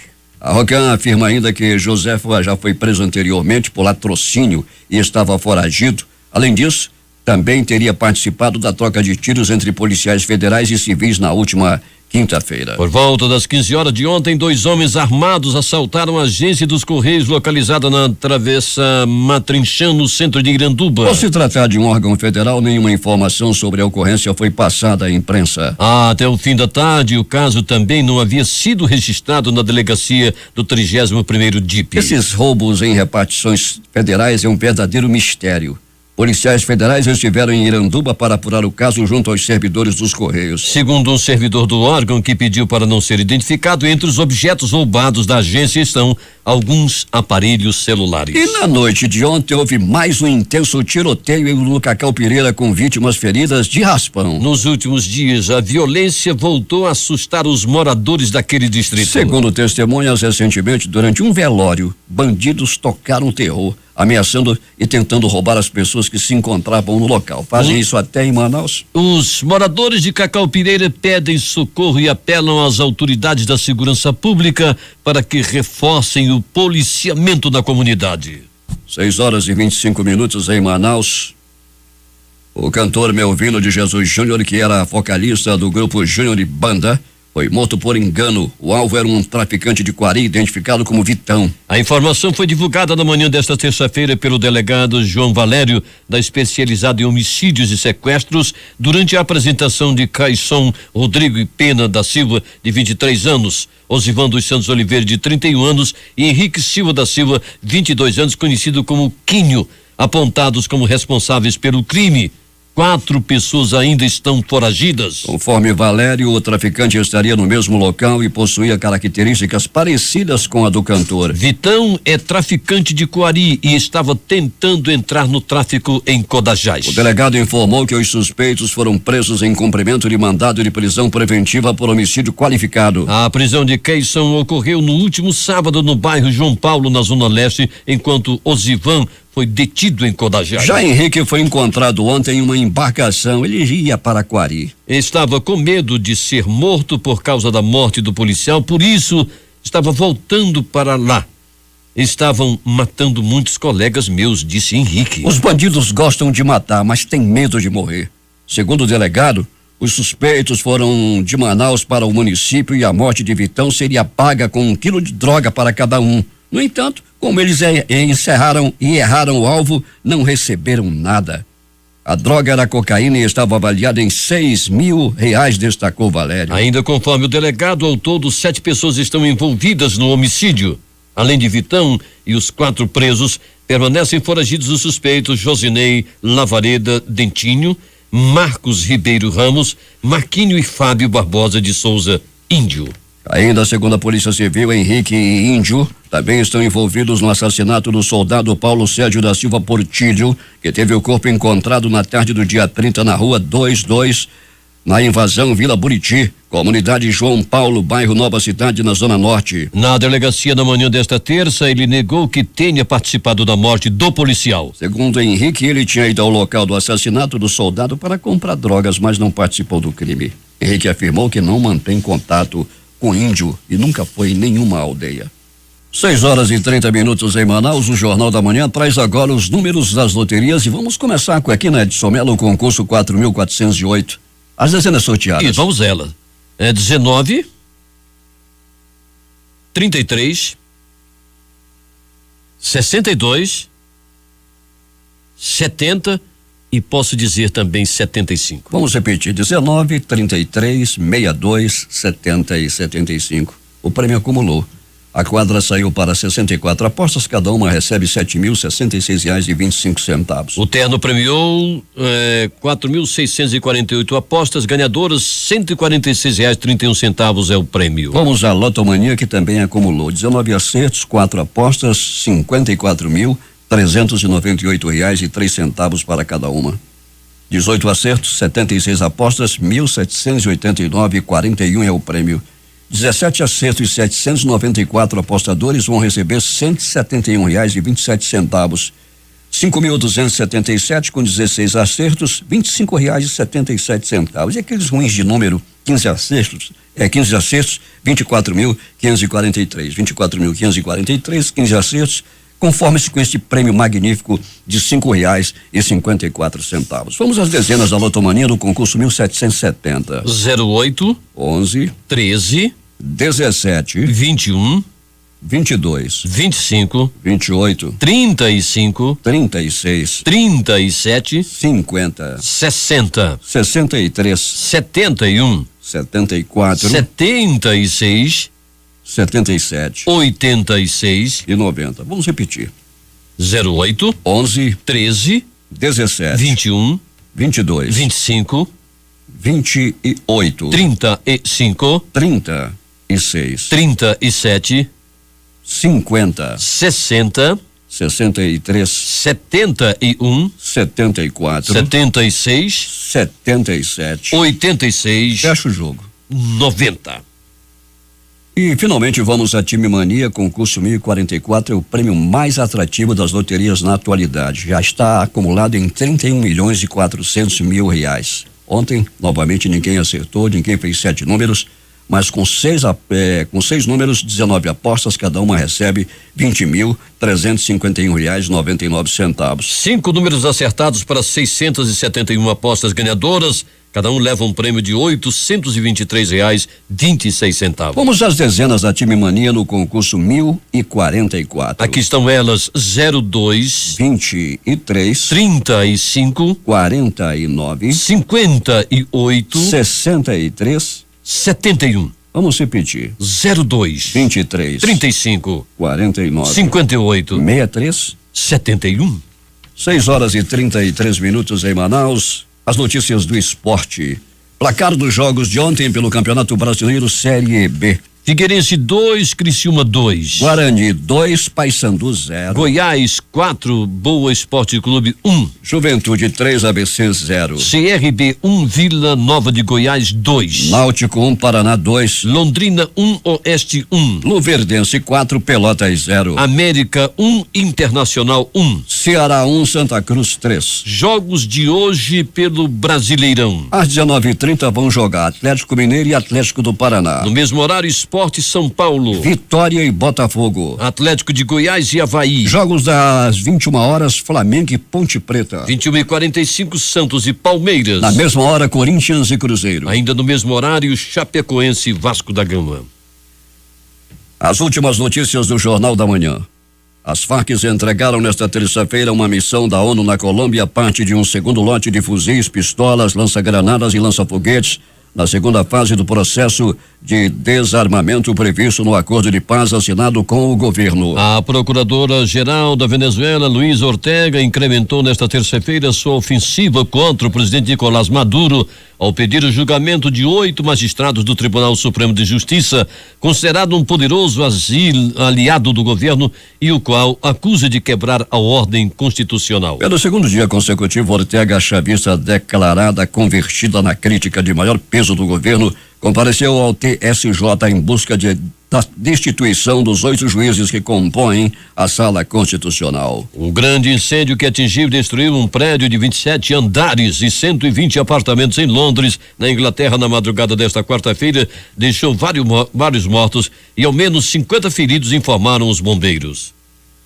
A Rocam afirma ainda que Josefa já foi preso anteriormente por latrocínio e estava foragido. Além disso, também teria participado da troca de tiros entre policiais federais e civis na última quinta-feira. Por volta das 15 horas de ontem, 2 homens armados assaltaram a agência dos Correios localizada na Travessa Matrinchã, no centro de Iranduba. Por se tratar de um órgão federal, nenhuma informação sobre a ocorrência foi passada à imprensa. Até o fim da tarde, o caso também não havia sido registrado na delegacia do 31º DIP. Esses roubos em repartições federais é um verdadeiro mistério. Policiais federais estiveram em Iranduba para apurar o caso junto aos servidores dos Correios. Segundo um servidor do órgão que pediu para não ser identificado, entre os objetos roubados da agência estão alguns aparelhos celulares. E na noite de ontem houve mais um intenso tiroteio no Cacau Pireira com vítimas feridas de raspão. Nos últimos dias, a violência voltou a assustar os moradores daquele distrito. Segundo testemunhas, recentemente, durante um velório, bandidos tocaram terror, ameaçando e tentando roubar as pessoas que se encontravam no local. Fazem isso até em Manaus. Os moradores de Cacau Pireira pedem socorro e apelam às autoridades da segurança pública para que reforcem o policiamento na comunidade. 6h25 em Manaus. O cantor Melvino de Jesus Júnior, que era vocalista do grupo Júnior e Banda, foi morto por engano. O alvo era um traficante de Quari, identificado como Vitão. A informação foi divulgada na manhã desta terça-feira pelo delegado João Valério, da especializada em homicídios e sequestros, durante a apresentação de Caisson Rodrigo e Pena da Silva, de 23 anos, Osivan dos Santos Oliveira, de 31 anos, e Henrique Silva da Silva, 22 anos, conhecido como Quinho, apontados como responsáveis pelo crime. 4 pessoas ainda estão foragidas. Conforme Valério, o traficante estaria no mesmo local e possuía características parecidas com a do cantor. Vitão é traficante de Coari e estava tentando entrar no tráfico em Codajás. O delegado informou que os suspeitos foram presos em cumprimento de mandado de prisão preventiva por homicídio qualificado. A prisão de Caisson ocorreu no último sábado no bairro João Paulo, na Zona Leste, enquanto Osivan foi detido em Codajás. Já Henrique foi encontrado ontem em uma embarcação. Ele ia para Quari. Estava com medo de ser morto por causa da morte do policial, por isso estava voltando para lá. Estavam matando muitos colegas meus, disse Henrique. Os bandidos gostam de matar, mas têm medo de morrer. Segundo o delegado, os suspeitos foram de Manaus para o município e a morte de Vitão seria paga com 1 quilo de droga para cada um. No entanto, como eles encerraram e erraram o alvo, não receberam nada. A droga era cocaína e estava avaliada em R$6.000, destacou Valério. Ainda conforme o delegado, ao todo 7 pessoas estão envolvidas no homicídio. Além de Vitão e os 4 presos, permanecem foragidos os suspeitos Josinei Lavareda Dentinho, Marcos Ribeiro Ramos, Marquinho e Fábio Barbosa de Souza Índio. Ainda segundo a Polícia Civil, Henrique e Índio também estão envolvidos no assassinato do soldado Paulo Sérgio da Silva Portilho, que teve o corpo encontrado na tarde do dia 30 na rua 22 na invasão Vila Buriti, comunidade João Paulo, bairro Nova Cidade, na Zona Norte. Na delegacia na manhã desta terça, ele negou que tenha participado da morte do policial. Segundo Henrique, ele tinha ido ao local do assassinato do soldado para comprar drogas, mas não participou do crime. Henrique afirmou que não mantém contato com índio e nunca foi em nenhuma aldeia. 6h30 em Manaus, o Jornal da Manhã traz agora os números das loterias e vamos começar com aqui na Edson Melo, o concurso 4.408. As dezenas sorteadas. E vamos ela. 19, 33, 62, 70 e posso dizer também 75. Vamos repetir: 19, 33, 62, 70 e 75. O prêmio acumulou. A quadra saiu para 64 apostas, cada uma recebe R$7.066,25. O terno premiou 4.648 apostas, ganhadoras R$146,31 é o prêmio. Vamos à Lotomania, que também acumulou 19 acertos, 4 apostas, R$54.398,03 para cada uma. 18 acertos, 76 apostas, R$1.789,41 é o prêmio. 17 acertos e 794 apostadores vão receber R$171,27. 5.277 com 16 acertos, R$25,77. E aqueles ruins de número, 15 acertos, 24.543. 24.543, 15 acertos, conforme-se com este prêmio magnífico de R$5,54. Vamos às dezenas da Lotomania do concurso 1770. 08, 11, 13, 17, 21, 22, 25, 28, 35, 36, 37, 50, 60, 63, 71, 74, 76, 77, 86 e 90. Vamos repetir: 08, 11, 13, 17, 21, 22, 25, 28, 35, 36, 37, 50, 60, 63, 71, 74, 76, 77, 86, fecha o jogo, 90. E finalmente vamos a Time Mania, concurso 1044, é o prêmio mais atrativo das loterias na atualidade. Já está acumulado em R$31.400.000. Ontem, novamente, ninguém acertou, ninguém fez 7 números, mas com seis números, 19 apostas, cada uma recebe R$20.351,99. 5 números acertados para 671 apostas ganhadoras. Cada um leva um prêmio de R$823,26. Vamos às dezenas da Time Mania no concurso 1044. Aqui estão elas: 02, 23, 35, 49, 58, 63, 71. Vamos repetir: 02, 23, 35, 49, 58, 63, 71. 6h33 em Manaus. As notícias do esporte. Placar dos jogos de ontem pelo Campeonato Brasileiro Série B. Figueirense 2, Criciúma 2. Guarani 2, Paysandu 0. Goiás 4, Boa Esporte Clube 1. Juventude 3, ABC 0. CRB 1, Vila Nova de Goiás 2. Náutico 1, Paraná 2. Londrina 1, Oeste 1. Luverdense 4, Pelotas 0. América 1, Internacional 1. Ceará 1, Santa Cruz 3. Jogos de hoje pelo Brasileirão. Às 19h30 vão jogar Atlético Mineiro e Atlético do Paraná. No mesmo horário, Esporte São Paulo. Vitória e Botafogo. Atlético de Goiás e Avaí. Jogos das 21 horas, Flamengo e Ponte Preta. 21h45, Santos e Palmeiras. Na mesma hora, Corinthians e Cruzeiro. Ainda no mesmo horário, Chapecoense e Vasco da Gama. As últimas notícias do Jornal da Manhã. As Farc entregaram nesta terça-feira uma missão da ONU na Colômbia, parte de um segundo lote de fuzis, pistolas, lança-granadas e lança-foguetes, na segunda fase do processo de desarmamento previsto no acordo de paz assinado com o governo. A procuradora-geral da Venezuela, Luísa Ortega, incrementou nesta terça-feira sua ofensiva contra o presidente Nicolás Maduro ao pedir o julgamento de 8 magistrados do Tribunal Supremo de Justiça, considerado um poderoso aliado do governo e o qual acusa de quebrar a ordem constitucional. Pelo segundo dia consecutivo, Ortega, chavista declarada convertida na crítica de maior peso do governo, compareceu ao TSJ em busca da destituição dos 8 juízes que compõem a Sala Constitucional. Um grande incêndio que atingiu e destruiu um prédio de 27 andares e 120 apartamentos em Londres, na Inglaterra, na madrugada desta quarta-feira, deixou vários mortos e ao menos 50 feridos, informaram os bombeiros.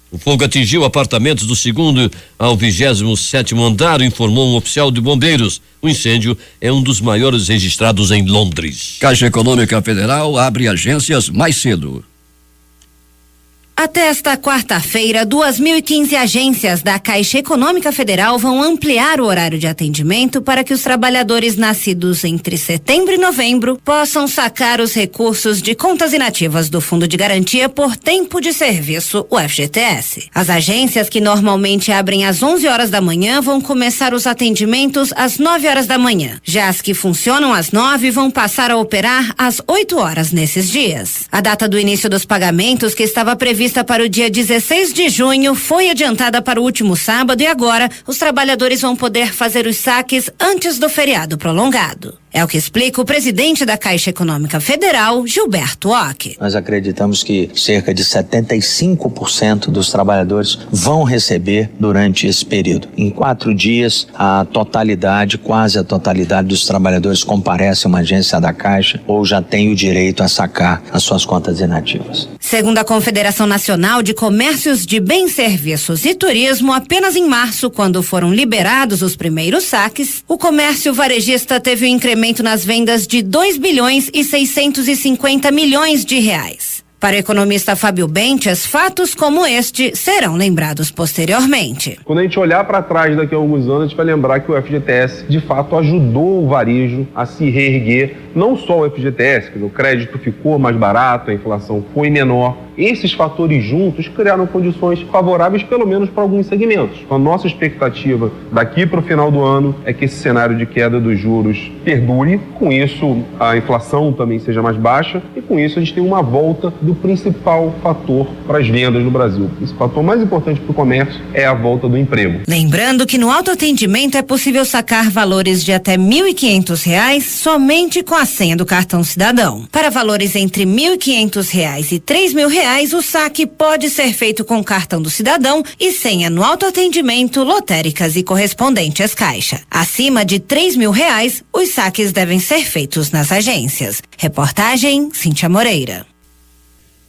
O fogo atingiu apartamentos do 2º ao 27º andar, informou um oficial de bombeiros. O incêndio é um dos maiores registrados em Londres. Caixa Econômica Federal abre agências mais cedo. Até esta quarta-feira, 2.015 agências da Caixa Econômica Federal vão ampliar o horário de atendimento para que os trabalhadores nascidos entre setembro e novembro possam sacar os recursos de contas inativas do Fundo de Garantia por Tempo de Serviço, o FGTS. As agências, que normalmente abrem às 11 horas da manhã, vão começar os atendimentos às 9 horas da manhã. Já as que funcionam às 9 vão passar a operar às 8 horas nesses dias. A data do início dos pagamentos, que estava prevista para o dia 16 de junho, foi adiantada para o último sábado e agora os trabalhadores vão poder fazer os saques antes do feriado prolongado. É o que explica o presidente da Caixa Econômica Federal, Gilberto Ock. Nós acreditamos que cerca de 75% dos trabalhadores vão receber durante esse período. Em 4 dias, quase a totalidade dos trabalhadores comparece a uma agência da Caixa ou já tem o direito a sacar as suas contas inativas. Segundo a Confederação Nacional de Comércios de Bens, Serviços e Turismo, apenas em março, quando foram liberados os primeiros saques, o comércio varejista teve um incremento nas vendas de 2,650 bilhões de reais. Para o economista Fábio Bentes, fatos como este serão lembrados posteriormente. Quando a gente olhar para trás daqui a alguns anos, a gente vai lembrar que o FGTS de fato ajudou o varejo a se reerguer. Não só o FGTS, que o crédito ficou mais barato, a inflação foi menor. Esses fatores juntos criaram condições favoráveis, pelo menos para alguns segmentos. A nossa expectativa daqui para o final do ano é que esse cenário de queda dos juros perdure, com isso a inflação também seja mais baixa e com isso a gente tem uma volta do principal fator para as vendas no Brasil. Esse fator mais importante para o comércio é a volta do emprego. Lembrando que no autoatendimento é possível sacar valores de até R$ 1.500 somente com a senha do cartão cidadão. Para valores entre R$ 1.500 e R$ 3.000, o saque pode ser feito com cartão do cidadão e senha no autoatendimento, lotéricas e correspondentes Caixa. Acima de R$ 3.000, os saques devem ser feitos nas agências. Reportagem Cíntia Moreira.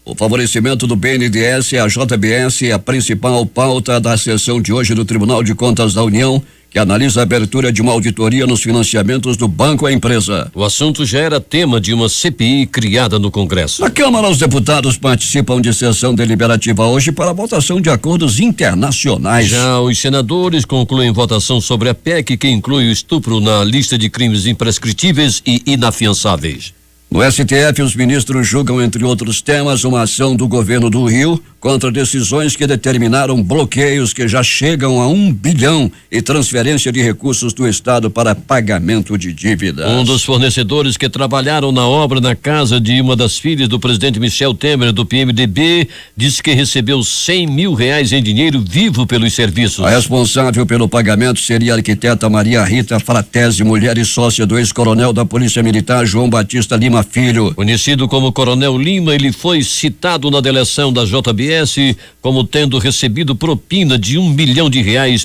O favorecimento do BNDES e a JBS é a principal pauta da sessão de hoje do Tribunal de Contas da União, que analisa a abertura de uma auditoria nos financiamentos do banco à empresa. O assunto já era tema de uma CPI criada no Congresso. Na Câmara, os deputados participam de sessão deliberativa hoje para a votação de acordos internacionais. Já os senadores concluem votação sobre a PEC, que inclui o estupro na lista de crimes imprescritíveis e inafiançáveis. No STF, os ministros julgam, entre outros temas, uma ação do governo do Rio contra decisões que determinaram bloqueios que já chegam a 1 bilhão e transferência de recursos do Estado para pagamento de dívidas. Um dos fornecedores que trabalharam na obra na casa de uma das filhas do presidente Michel Temer, do PMDB, disse que recebeu R$100 mil em dinheiro vivo pelos serviços. A responsável pelo pagamento seria a arquiteta Maria Rita Fratesi, mulher e sócia do ex-coronel da Polícia Militar João Batista Lima Filho. Conhecido como Coronel Lima, ele foi citado na delação da JBS como tendo recebido propina de R$1 milhão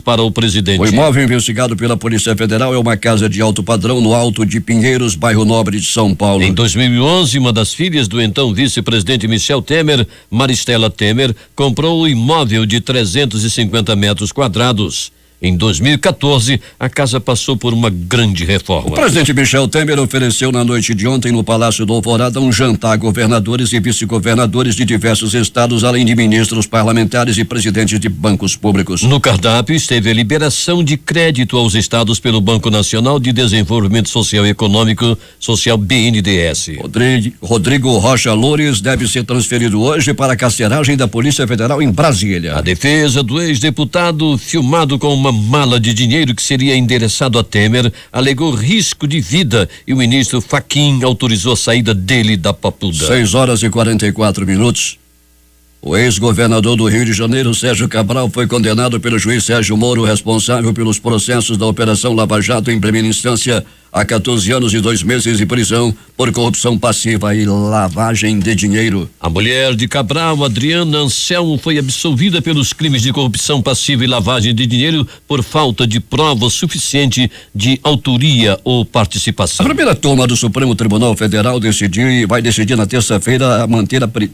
para o presidente. O imóvel investigado pela Polícia Federal é uma casa de alto padrão no Alto de Pinheiros, bairro Nobre de São Paulo. Em 2011, uma das filhas do então vice-presidente Michel Temer, Maristela Temer, comprou o imóvel de 350 metros quadrados. Em 2014, a casa passou por uma grande reforma. O presidente Michel Temer ofereceu na noite de ontem no Palácio do Alvorada um jantar a governadores e vice-governadores de diversos estados, além de ministros, parlamentares e presidentes de bancos públicos. No cardápio esteve a liberação de crédito aos estados pelo Banco Nacional de Desenvolvimento Social e Econômico Social, BNDES. Rodrigo Rocha Loures deve ser transferido hoje para a carceragem da Polícia Federal em Brasília. A defesa do ex-deputado, filmado com uma mala de dinheiro que seria endereçado a Temer, alegou risco de vida e o ministro Fachin autorizou a saída dele da Papuda. 6h44. O ex-governador do Rio de Janeiro, Sérgio Cabral, foi condenado pelo juiz Sérgio Moro, responsável pelos processos da Operação Lava Jato em primeira instância, a 14 anos e 2 meses de prisão por corrupção passiva e lavagem de dinheiro. A mulher de Cabral, Adriana Anselmo, foi absolvida pelos crimes de corrupção passiva e lavagem de dinheiro por falta de prova suficiente de autoria ou participação. A primeira turma do Supremo Tribunal Federal vai decidir na terça-feira a manter a prisão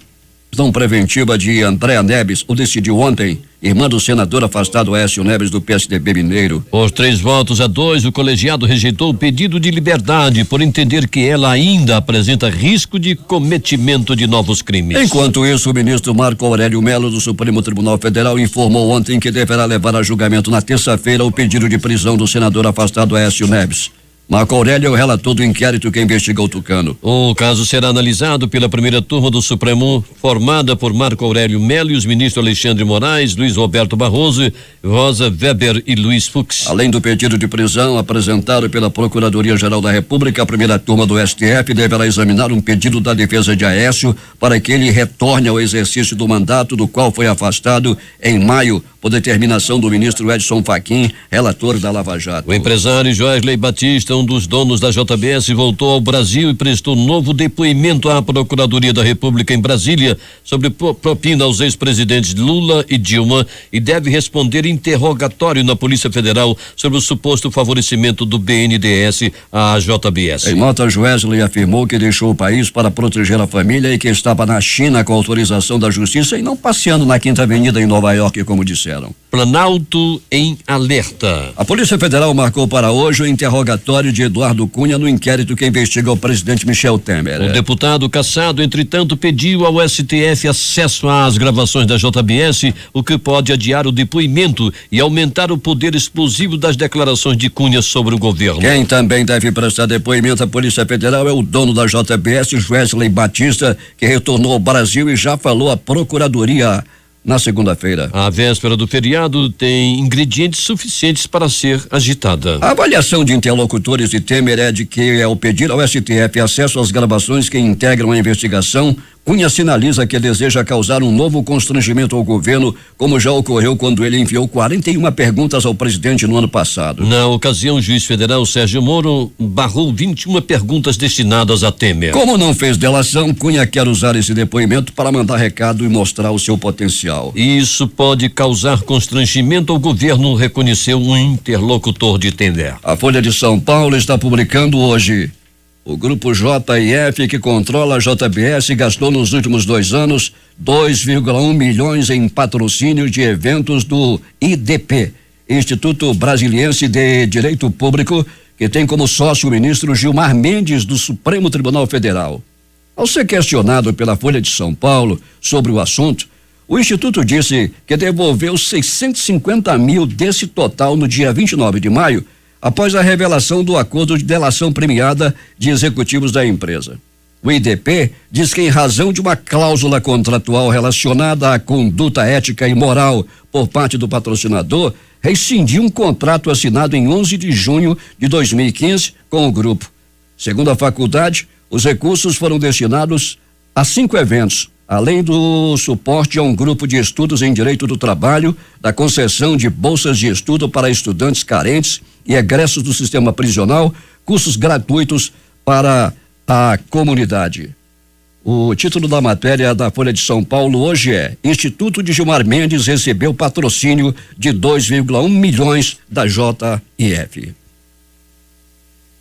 preventiva de Andréa Neves, o decidiu ontem, irmã do senador afastado Aécio Neves do PSDB mineiro. Por 3-2, o colegiado rejeitou o pedido de liberdade por entender que ela ainda apresenta risco de cometimento de novos crimes. Enquanto isso, o ministro Marco Aurélio Melo do Supremo Tribunal Federal informou ontem que deverá levar a julgamento na terça-feira o pedido de prisão do senador afastado Aécio Neves. Marco Aurélio é o relator do inquérito que investiga o Tucano. O caso será analisado pela primeira turma do Supremo, formada por Marco Aurélio Melo e os ministros Alexandre Moraes, Luiz Roberto Barroso, Rosa Weber e Luiz Fux. Além do pedido de prisão apresentado pela Procuradoria-Geral da República, a primeira turma do STF deverá examinar um pedido da defesa de Aécio para que ele retorne ao exercício do mandato do qual foi afastado em maio por determinação do ministro Edson Fachin, relator da Lava Jato. O empresário Joesley Batista, um dos donos da JBS, voltou ao Brasil e prestou novo depoimento à Procuradoria da República em Brasília sobre propina aos ex-presidentes Lula e Dilma e deve responder interrogatório na Polícia Federal sobre o suposto favorecimento do BNDES à JBS. Em nota, Joesley afirmou que deixou o país para proteger a família e que estava na China com autorização da justiça e não passeando na Quinta Avenida em Nova York, como disseram. Planalto em alerta. A Polícia Federal marcou para hoje o interrogatório de Eduardo Cunha no inquérito que investiga o presidente Michel Temer. O deputado cassado, entretanto, pediu ao STF acesso às gravações da JBS, o que pode adiar o depoimento e aumentar o poder explosivo das declarações de Cunha sobre o governo. Quem também deve prestar depoimento à Polícia Federal é o dono da JBS, Joesley Batista, que retornou ao Brasil e já falou à Procuradoria na segunda-feira. A véspera do feriado tem ingredientes suficientes para ser agitada. A avaliação de interlocutores de Temer é de que, ao pedir ao STF acesso às gravações que integram a investigação, Cunha sinaliza que deseja causar um novo constrangimento ao governo, como já ocorreu quando ele enviou 41 perguntas ao presidente no ano passado. Na ocasião, o juiz federal Sérgio Moro barrou 21 perguntas destinadas a Temer. Como não fez delação, Cunha quer usar esse depoimento para mandar recado e mostrar o seu potencial. Isso pode causar constrangimento ao governo, reconheceu um interlocutor de Temer. A Folha de São Paulo está publicando hoje: o grupo JF, que controla a JBS, gastou nos últimos 2 anos 2,1 milhões em patrocínio de eventos do IDP, Instituto Brasiliense de Direito Público, que tem como sócio o ministro Gilmar Mendes, do Supremo Tribunal Federal. Ao ser questionado pela Folha de São Paulo sobre o assunto, o Instituto disse que devolveu 650 mil desse total no dia 29 de maio, após a revelação do acordo de delação premiada de executivos da empresa. O IDP diz que, em razão de uma cláusula contratual relacionada à conduta ética e moral por parte do patrocinador, rescindiu um contrato assinado em 11 de junho de 2015 com o grupo. Segundo a faculdade, os recursos foram destinados a 5 eventos, além do suporte a um grupo de estudos em direito do trabalho, da concessão de bolsas de estudo para estudantes carentes e egressos do sistema prisional, cursos gratuitos para a comunidade. O título da matéria da Folha de São Paulo hoje é: Instituto de Gilmar Mendes recebeu patrocínio de 2,1 milhões da JF.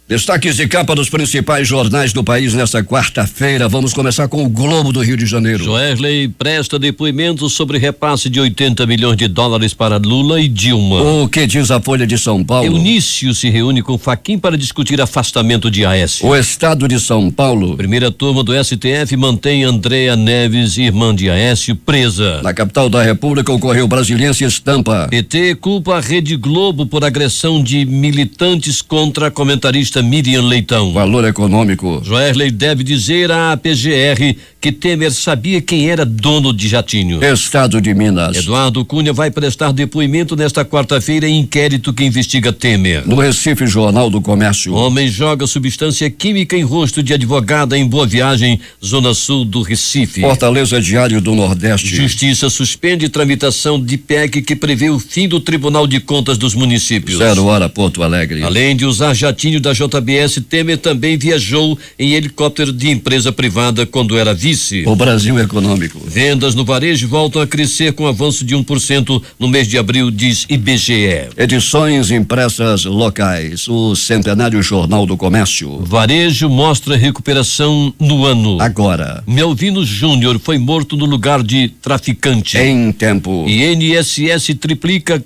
Destaques de capa dos principais jornais do país nesta quarta-feira. Vamos começar com o Globo do Rio de Janeiro. Joesley presta depoimento sobre repasse de 80 milhões de dólares para Lula e Dilma. O que diz a Folha de São Paulo? Eunício se reúne com Fachin para discutir afastamento de Aécio. O Estado de São Paulo. Primeira turma do STF mantém Andréa Neves, irmã de Aécio, presa. Na capital da República ocorreu Brasiliense Estampa. PT culpa a Rede Globo por agressão de militantes contra a comentarista Miriam Leitão. Valor econômico. Joesley deve dizer à PGR que Temer sabia quem era dono de jatinho. Estado de Minas. Eduardo Cunha vai prestar depoimento nesta quarta-feira em inquérito que investiga Temer. No Recife, Jornal do Comércio. Homem joga substância química em rosto de advogada em Boa Viagem, zona sul do Recife. Fortaleza, Diário do Nordeste. Justiça suspende tramitação de PEC que prevê o fim do Tribunal de Contas dos Municípios. 0 hora, Porto Alegre. Além de usar jatinho da JBS, Temer também viajou em helicóptero de empresa privada quando era vice. O Brasil Econômico. Vendas no varejo voltam a crescer com avanço de 1% no mês de abril, diz IBGE. Edições impressas locais. O Centenário Jornal do Comércio. Varejo mostra recuperação no ano. Agora. Melvino Júnior foi morto no lugar de traficante. Em tempo. INSS triplica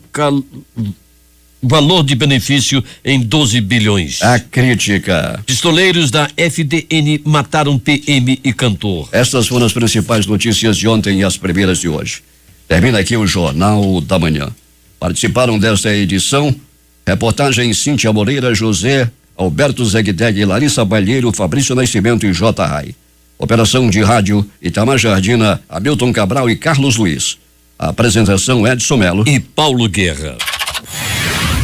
valor de benefício em 12 bilhões. A crítica. Pistoleiros da FDN mataram PM e cantor. Estas foram as principais notícias de ontem e as primeiras de hoje. Termina aqui o Jornal da Manhã. Participaram desta edição reportagem Cíntia Moreira, José Alberto Zegdeg, Larissa Balheiro, Fabrício Nascimento e J. Rai. Operação de rádio Itamar Jardina, Hamilton Cabral e Carlos Luiz. A apresentação Edson Melo e Paulo Guerra.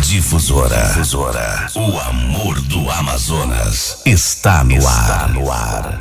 Difusora. O amor do Amazonas está no ar.